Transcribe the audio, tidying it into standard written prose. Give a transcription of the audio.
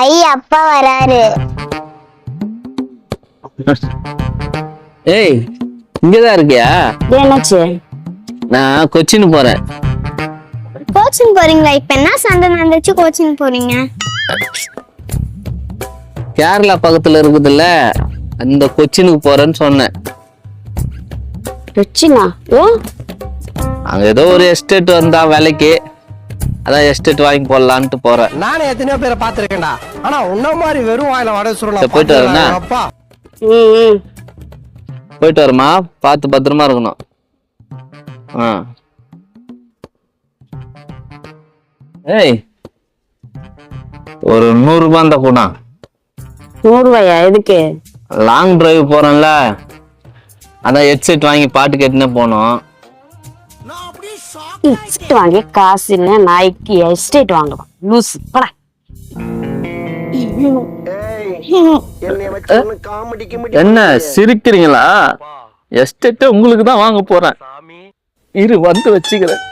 ஐ அப்பா வராரு. ஏய், இங்கதான் இருக்கியா? என்னாச்சு? நான் கொச்சின் போறேன். கோச்சிங் போறீங்களா? இப்ப என்ன சண்டை நடந்துச்சு கோச்சிங் போறீங்க? கேரளா பக்கத்துல இருக்குதுல்ல, அந்த கொச்சினுக்கு போறேன்னு சொன்னேன். கொச்சினா? ஓ, அங்க ஏதோ ஒரு எஸ்டேட் வந்தா வேலைக்கு, அதான் எஸ்டேட் வாங்கி போடலான்ட்டு போறேன். நானே எத்தனையோ பேரை பாத்துருக்கேன்டா, ஆனா உன்ன மாதிரி வெறும் வாயில வடை சுரணும். போயிட்டு வரேன்னா? அப்பா போயிட்டு வரமா, பார்த்து பத்திரமா இருக்கணும். ஏய், ஒரு 100 ரூபாய் இருந்தா கூட. 100 ரூபாயா? எதுக்கு? லாங் டிரைவ் போறேன்ல, அதான் ஹெட்செட் வாங்கி பாட்டு கேட்டுனே போனோம். ஹெட்செட் வாங்கி காசு இல்ல, நாய்க்கு எஸ்டேட் வாங்கலாம். லூஸ் பட. என்ன சிரிக்கிறீங்களா? எஸ்டேட் உங்களுக்கு தான் வாங்க போறேன். இரு வந்து வச்சுக்கிறேன்.